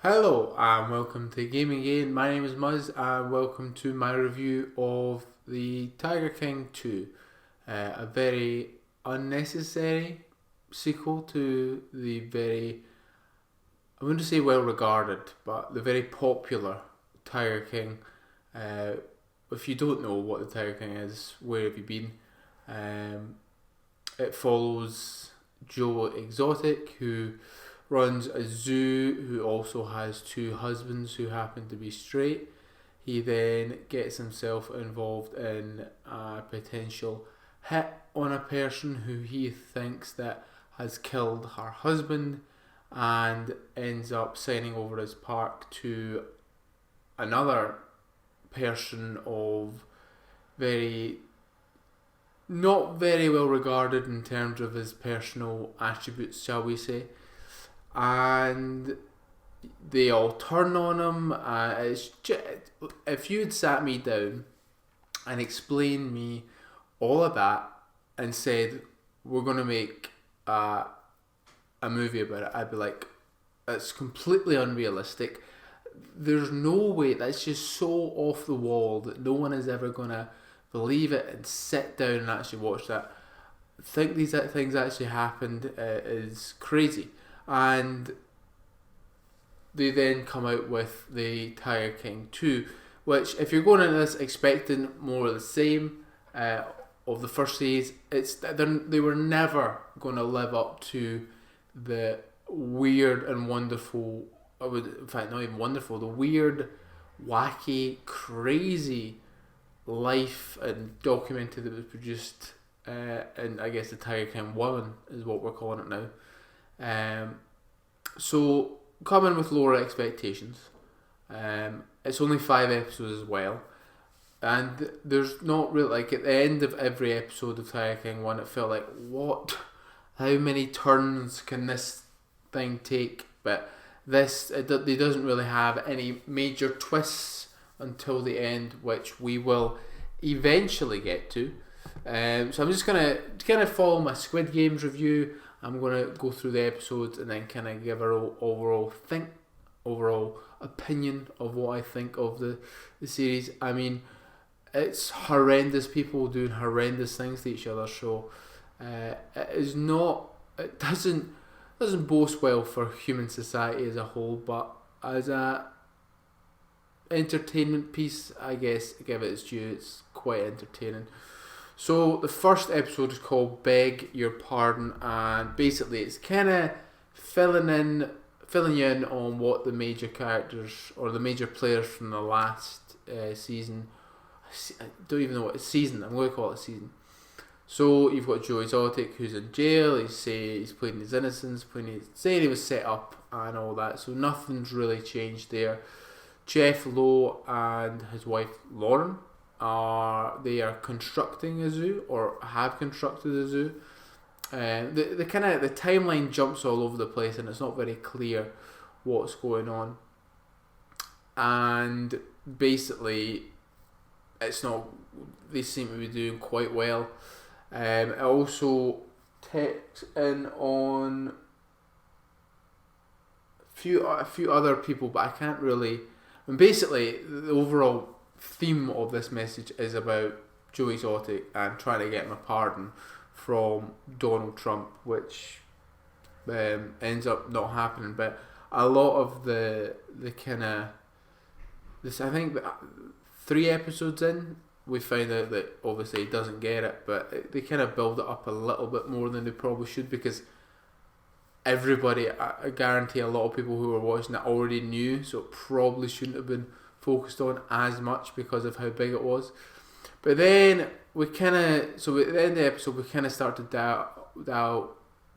Hello and welcome to Gaming Again. My name is Muzz and welcome to my review of the Tiger King 2. A very unnecessary sequel to the very, I wouldn't say well regarded, but the very popular Tiger King. If you don't know what the Tiger King is, where have you been? It follows Joe Exotic, who runs a zoo, who also has two husbands who happen to be straight. He then gets himself involved in a potential hit on a person who he thinks that has killed her husband, and ends up signing over his park to another person of very not very well regarded in terms of his personal attributes, shall we say. And they all turn on him. It's just, if you'd sat me down and explained me all of that and said we're going to make a movie about it, I'd be like, it's completely unrealistic. There's no way. That's just so off the wall that no one is ever going to believe it and sit down and actually watch that. Think these things actually happened is crazy. And they then come out with the Tiger King 2, which, if you're going into this expecting more of the same of the first series, they were never going to live up to the weird and wonderful, in fact not even wonderful, the weird, wacky, crazy life and documentary that was produced in, I guess, the Tiger King 1 is what we're calling it now. So come in with lower expectations. It's only 5 episodes as well, and there's not really, like, at the end of every episode of Tiger King 1, it felt like, what? How many turns can this thing take? But this, it doesn't really have any major twists until the end, which we will eventually get to. So I'm just gonna kind of follow my Squid Games review. I'm going to go through the episodes and then kind of give our overall opinion of what I think of the series. I mean, it's horrendous, people doing horrendous things to each other, so it doesn't boast well for human society as a whole, but as a entertainment piece, I guess, give it its due, it's quite entertaining. So the first episode is called Beg Your Pardon, and basically it's kind of filling you in on what the major characters or the major players from the last season. I don't even know what season. I'm going to call it a season. So you've got Joe Exotic, who's in jail. He's pleading his innocence, saying he was set up and all that. So nothing's really changed there. Jeff Lowe and his wife Lauren they are constructing a zoo, or have constructed a zoo. The timeline jumps all over the place and it's not very clear what's going on. And basically, they seem to be doing quite well. It also takes in on a few other people, but I can't really. And basically, the overall theme of this message is about Joe Exotic and trying to get him a pardon from Donald Trump, which ends up not happening. But a lot of the kind of this, I think, 3 episodes in, we find out that obviously he doesn't get it, but they kind of build it up a little bit more than they probably should, because everybody, I guarantee a lot of people who were watching it already knew, so it probably shouldn't have been focused on as much because of how big it was. But then at the end of the episode, we kind of start to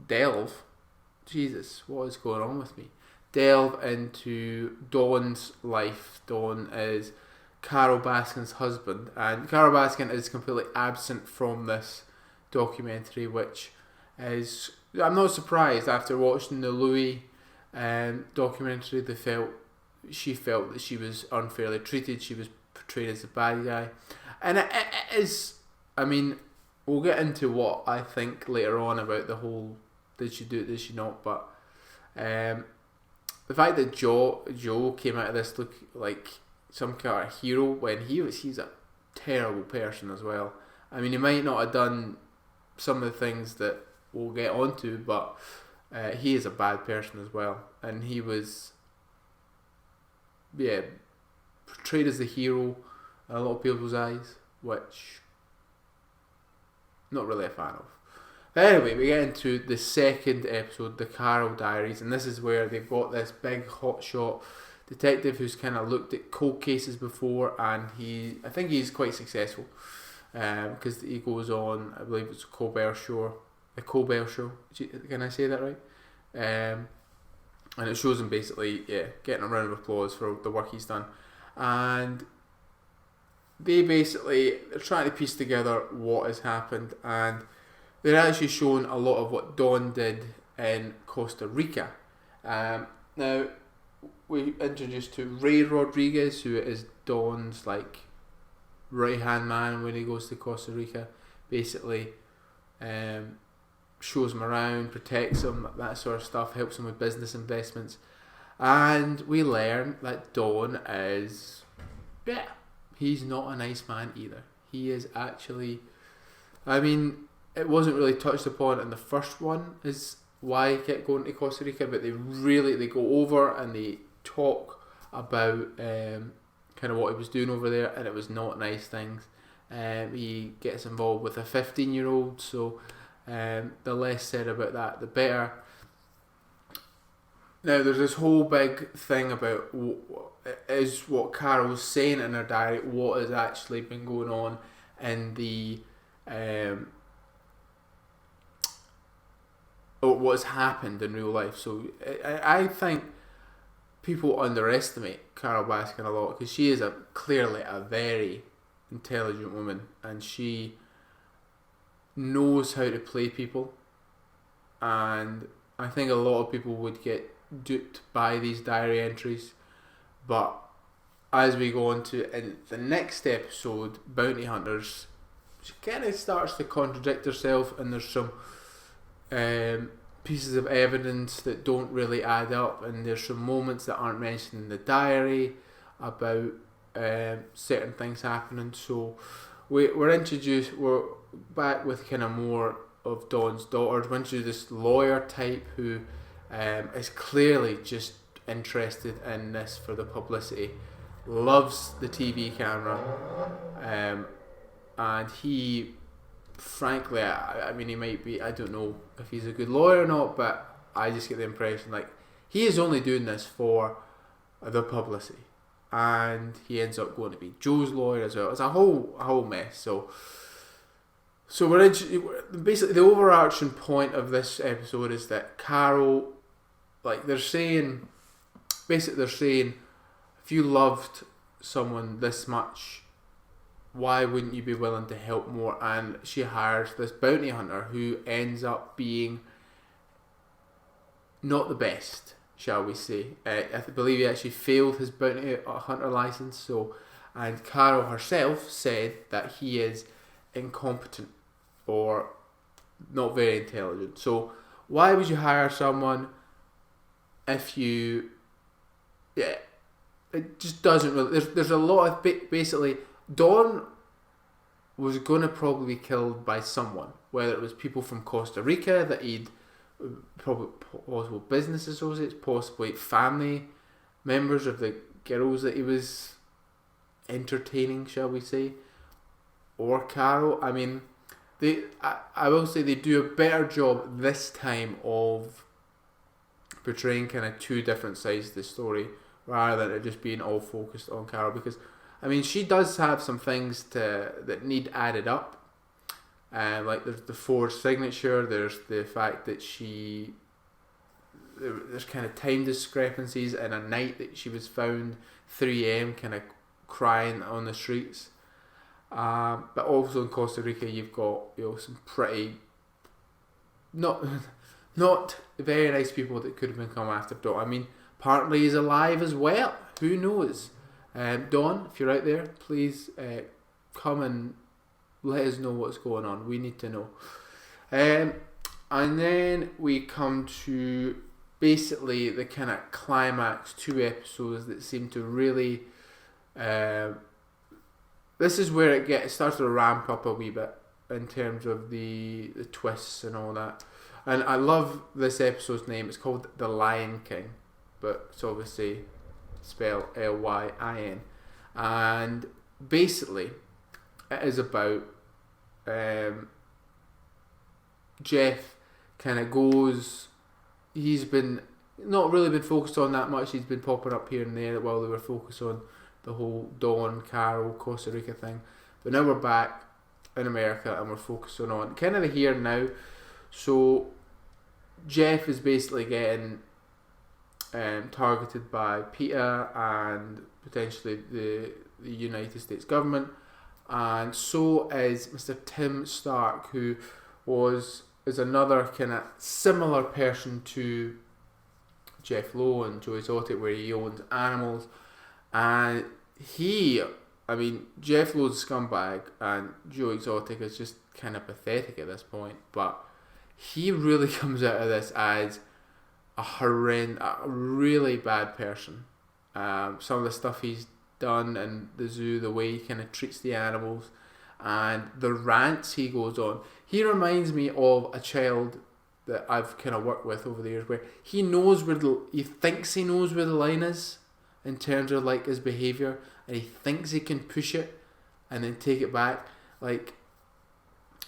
delve. Jesus, what is going on with me? Delve into Dawn's life. Dawn is Carol Baskin's husband, and Carol Baskin is completely absent from this documentary, which is, I'm not surprised after watching the Louis documentary. She felt that she was unfairly treated. She was portrayed as the bad guy, and it is. I mean, we'll get into what I think later on about the whole, did she do it, did she not? But the fact that Joe came out of this look like some kind of hero when he's a terrible person as well. I mean, he might not have done some of the things that we'll get onto, but he is a bad person as well, and he was portrayed as the hero in a lot of people's eyes, which not really a fan of. Anyway, we get into the second episode, the Carol Diaries, and this is where they've got this big hotshot detective who's kind of looked at cold cases before, and I think he's quite successful because he goes on, I believe it's the Colbert Show. Can I say that right? And it shows him basically, getting a round of applause for the work he's done, and they're trying to piece together what has happened, and they're actually showing a lot of what Don did in Costa Rica. Now, we introduced to Ray Rodriguez, who is Don's right hand man when he goes to Costa Rica. Basically, shows him around, protects him, that sort of stuff, helps him with business investments, and we learn that Don is, he's not a nice man either. He is actually, I mean, it wasn't really touched upon in the first one is why he kept going to Costa Rica, but they go over and they talk about kind of what he was doing over there, and it was not nice things. He gets involved with a 15-year-old, so the less said about that, the better. Now, there's this whole big thing about is what Carol's saying in her diary, what has actually been going on in the or what's happened in real life. So I think people underestimate Carol Baskin a lot, because she is clearly a very intelligent woman, and she knows how to play people, and I think a lot of people would get duped by these diary entries. But as we go on to in the next episode, Bounty Hunters, she kind of starts to contradict herself, and there's some pieces of evidence that don't really add up, and there's some moments that aren't mentioned in the diary about certain things happening. So we're back with kind of more of Dawn's daughter. We're introduced this lawyer type who is clearly just interested in this for the publicity, loves the TV camera, and he, frankly, I mean, he might be, I don't know if he's a good lawyer or not, but I just get the impression he is only doing this for the publicity, and he ends up going to be Joe's lawyer as well. It's a whole mess. So we're basically, the overarching point of this episode is that Carol, they're saying, if you loved someone this much, why wouldn't you be willing to help more? And she hires this bounty hunter who ends up being not the best, shall we say. I believe he actually failed his bounty hunter license. So, and Carol herself said that he is incompetent or not very intelligent. So why would you hire someone if you... it just doesn't really... There's a lot of... Basically, Dawn was going to probably be killed by someone, whether it was people from Costa Rica that he'd probably possible business associates, possibly family members of the girls that he was entertaining, shall we say, or Carol. I mean, I will say they do a better job this time of portraying kind of two different sides of the story, rather than it just being all focused on Carol, because I mean, she does have some things that need added up. There's the forged signature, there's the fact that there's kind of time discrepancies in a night that she was found 3 a.m. kind of crying on the streets. But also in Costa Rica, you've got some pretty not very nice people that could have been come after Dawn. I mean, apparently he's alive as well. Who knows? Dawn, if you're out there, please come and let us know what's going on. We need to know. And then we come to basically the kind of climax 2 episodes that seem to really. This is where it starts to ramp up a wee bit in terms of the twists and all that. And I love this episode's name. It's called The Lion King, but it's obviously spelled Lyin. And basically, it is about Jeff kind of goes. He's been not really been focused on that much. He's been popping up here and there while they were focused on the whole Dawn, Carol, Costa Rica thing. But now we're back in America and we're focusing on kind of the here and now. So Jeff is basically getting targeted by PETA and potentially the United States government, and so is Mr. Tim Stark, who is another kind of similar person to Jeff Lowe and Joe Exotic, where he owns animals. And Jeff Lowe's a scumbag and Joe Exotic is just kind of pathetic at this point, but he really comes out of this as a really bad person. Some of the stuff he's done in the zoo, the way he kind of treats the animals, and the rants he goes on. He reminds me of a child that I've kind of worked with over the years, where he thinks he knows where the line is in terms of like his behaviour, and he thinks he can push it and then take it back. Like,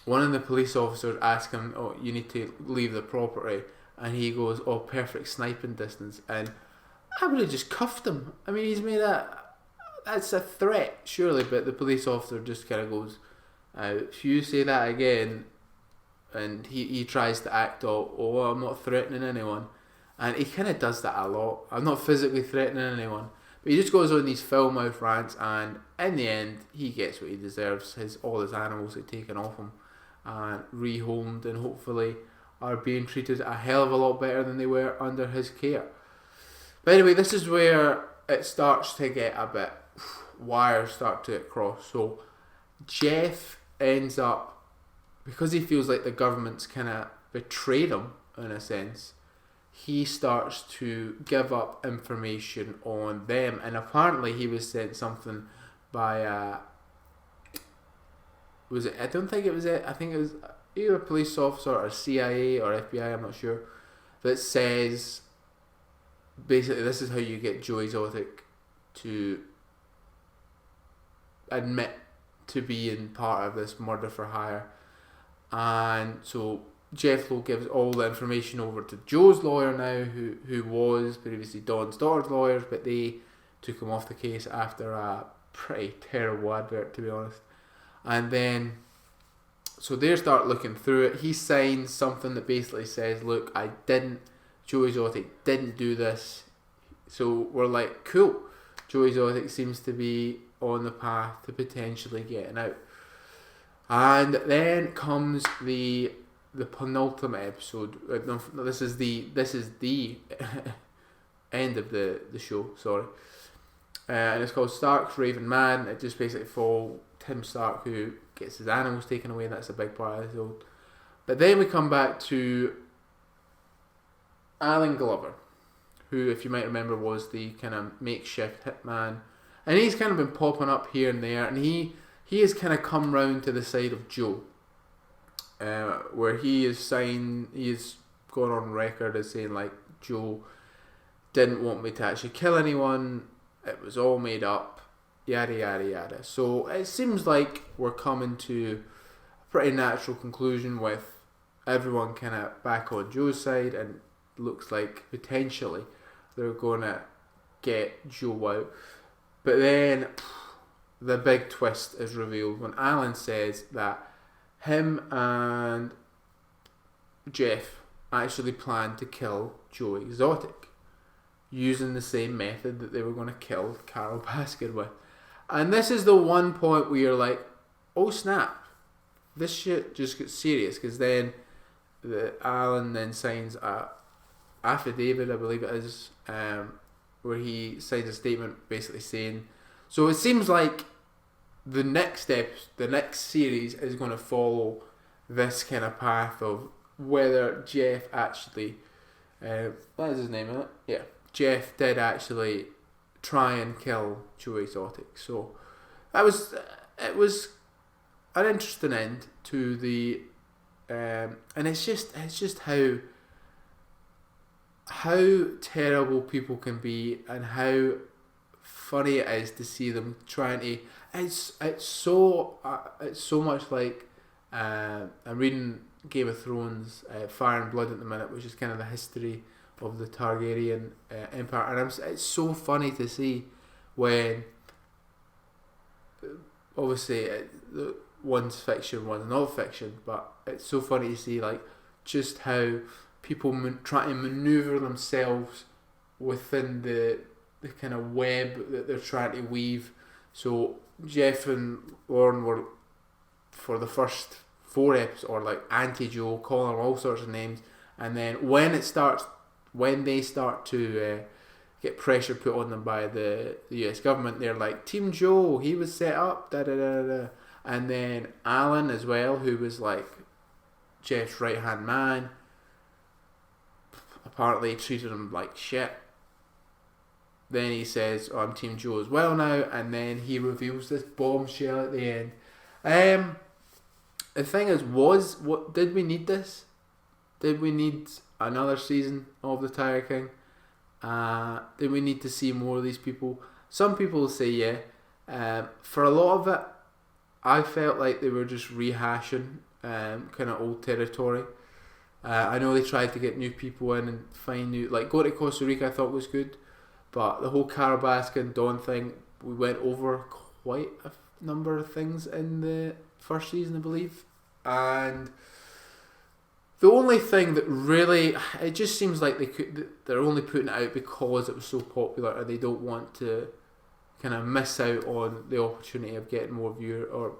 one of the police officers asked him, "Oh, you need to leave the property," and he goes, "Oh, perfect sniping distance," and I would have just cuffed him. I mean, he's made that's a threat, surely, but the police officer just kind of goes, "If you say that again," and he tries to act all, "Oh, I'm not threatening anyone," and he kind of does that a lot. I'm not physically threatening anyone, but he just goes on these foul mouth rants, and in the end, he gets what he deserves. All his animals are taken off him and rehomed, and hopefully are being treated a hell of a lot better than they were under his care. But anyway, this is where it starts to get a bit, wires start to cross. So Jeff ends up, because he feels like the government's kind of betrayed him in a sense, he starts to give up information on them. And apparently he was sent something by I think it was either a police officer or CIA or FBI, I'm not sure, that says basically this is how you get Joe Exotic to admit to being part of this murder for hire. And so Jeff Lowe gives all the information over to Joe's lawyer now, who was previously Dawn's daughter's lawyers, but they took him off the case after a pretty terrible advert, to be honest. And then, so they start looking through it. He signs something that basically says, "Look, Joe Exotic didn't do this." So we're like, cool. Joe Exotic seems to be on the path to potentially getting out. And then comes the penultimate episode. This is the end of the show. Sorry, and it's called Stark's Raving Man. It just basically follows Tim Stark, who gets his animals taken away. That's a big part of the episode. But then we come back to Alan Glover, who, if you might remember, was the kind of makeshift hitman, and he's kind of been popping up here and there, and he has kind of come round to the side of Joe, where he has gone on record as saying, like, Joe didn't want me to actually kill anyone, it was all made up, yada yada yada. So it seems like we're coming to a pretty natural conclusion with everyone kind of back on Joe's side, and looks like potentially they're going to get Joe out. But then the big twist is revealed when Alan says that him and Jeff actually planned to kill Joe Exotic using the same method that they were going to kill Carol Baskin with. And this is the one point where you're like, oh snap, this shit just gets serious, because then Alan then signs a affidavit, I believe it is, where he signs a statement basically saying, so it seems like the next series is going to follow this kind of path of whether Jeff actually What is his name, isn't it? Yeah. Jeff did actually try and kill Joe Exotic. So it was an interesting end to the and it's just how terrible people can be and how funny it is to see them trying to. It's so much like I'm reading Game of Thrones, Fire and Blood at the minute, which is kind of the history of the Targaryen Empire, and it's so funny to see when obviously one's fiction, one's not fiction, but it's so funny to see like just how people try to maneuver themselves within the kind of web that they're trying to weave. So Jeff and Lauren were, for the first 4 episodes, or like anti-Joe, calling them all sorts of names, and then when they start to get pressure put on them by the US government, they're like, Team Joe, he was set up, da da da da. And then Alan as well, who was like Jeff's right hand man, apparently treated him like shit. Then he says, oh, I'm Team Joe as well now, and then he reveals this bombshell at the end. The thing is, what did we need this? Did we need another season of the Tiger King? Did we need to see more of these people? Some people say yeah. For a lot of it, I felt like they were just rehashing kind of old territory. I know they tried to get new people in and find new, like going to Costa Rica I thought was good, but the whole Carol Baskin Dawn thing, we went over quite a number of things in the first season, I believe, and the only thing that really, it just seems like they're only putting it out because it was so popular and they don't want to kind of miss out on the opportunity of getting more viewer or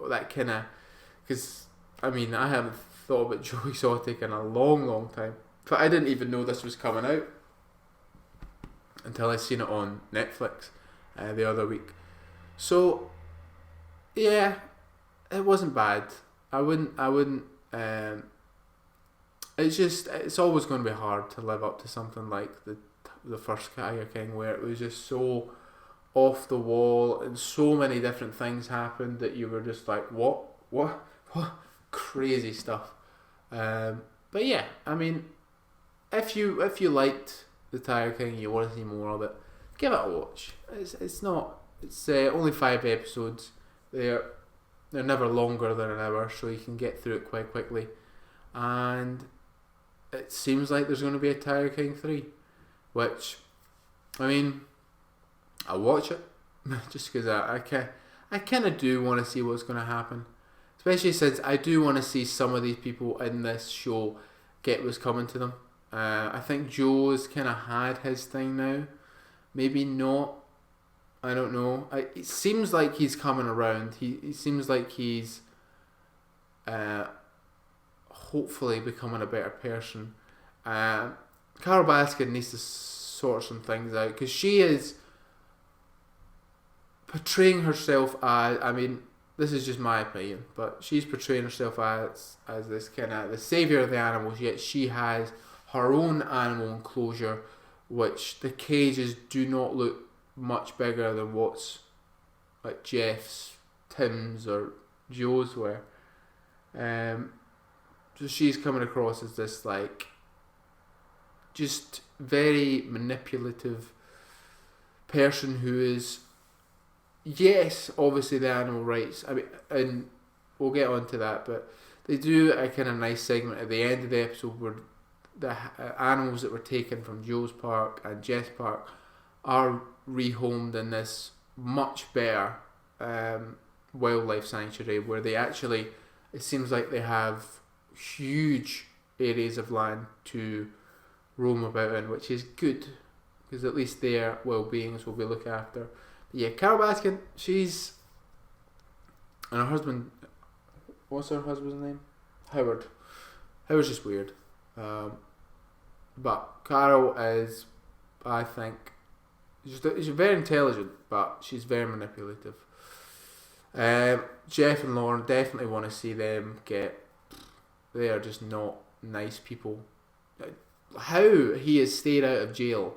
that kind of, because I mean I haven't thought about Joe Exotic in a long time, but I didn't even know this was coming out until I seen it on Netflix the other week. So yeah, it wasn't bad. I wouldn't it's always going to be hard to live up to something like the first Tiger King, where it was just so off the wall and so many different things happened that you were just like, what crazy stuff. But yeah, I mean, if you liked the Tiger King, you want to see more of it, give it a watch. It's only 5 episodes. They're never longer than an hour, so you can get through it quite quickly. And it seems like there's going to be a Tiger King 3, which, I mean, I'll watch it just because I kind of do want to see what's going to happen, especially since I do want to see some of these people in this show get what's coming to them. I think Joe's kind of had his thing now, maybe not. I don't know. It seems like he's coming around. He seems like he's hopefully becoming a better person. Carol Baskin needs to sort some things out, because she is portraying herself as, I mean, this is just my opinion, but she's portraying herself as this kind of the saviour of the animals, yet she has her own animal enclosure, which the cages do not look much bigger than what's like Jeff's, Tim's or Joe's were. So she's coming across as this like just very manipulative person who is, yes, obviously the animal rights. I mean, and we'll get onto that, but they do a kind of nice segment at the end of the episode where the animals that were taken from Joe's park and Jeff's park are rehomed in this much better wildlife sanctuary, where they actually, it seems like they have huge areas of land to roam about in, which is good, because at least their well-beings will be looked after. But yeah, Carol Baskin, she's, and her husband, what's her husband's name? Howard. Howard's just weird. But Carol is, I think, she's very intelligent, but she's very manipulative. Jeff and Lauren, definitely want to see them get. They are just not nice people. how he has stayed out of jail.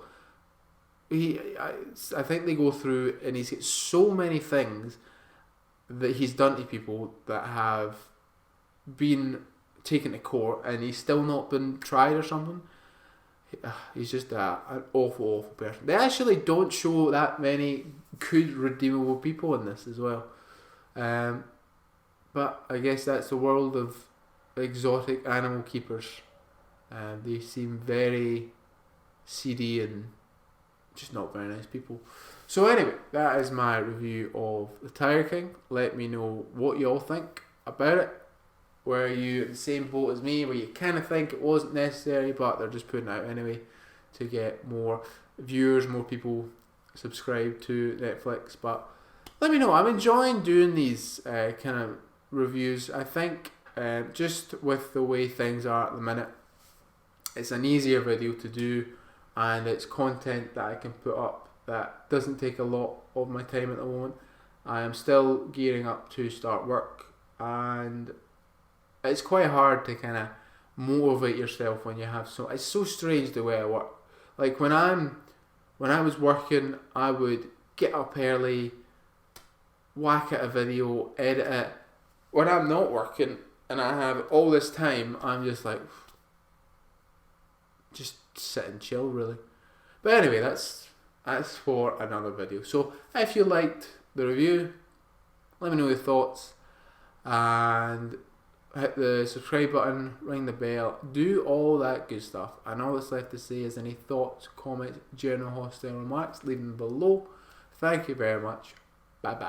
I think they go through, and he's got so many things that he's done to people that have been taken to court, and he's still not been tried or something. He's just an awful person. They actually don't show that many good redeemable people in this as well. But I guess that's the world of exotic animal keepers. They seem very seedy and just not very nice people. So anyway, that is my review of The Tiger King. Let me know what you all think about it. Were you in the same boat as me, where you kind of think it wasn't necessary, but they're just putting it out anyway to get more viewers, more people subscribe to Netflix? But let me know. I'm enjoying doing these kind of reviews. I think just with the way things are at the minute, it's an easier video to do, and it's content that I can put up that doesn't take a lot of my time at the moment. I am still gearing up to start work, and it's quite hard to kind of motivate yourself when you have it's so strange the way I work. Like when I was working, I would get up early, whack at a video, edit it. When I'm not working and I have all this time, I'm just like, just sit and chill really. But anyway, that's for another video. So if you liked the review, let me know your thoughts, and hit the subscribe button, ring the bell, do all that good stuff. And all that's left to say is any thoughts, comments, general hostile remarks, leave them below. Thank you very much. Bye bye.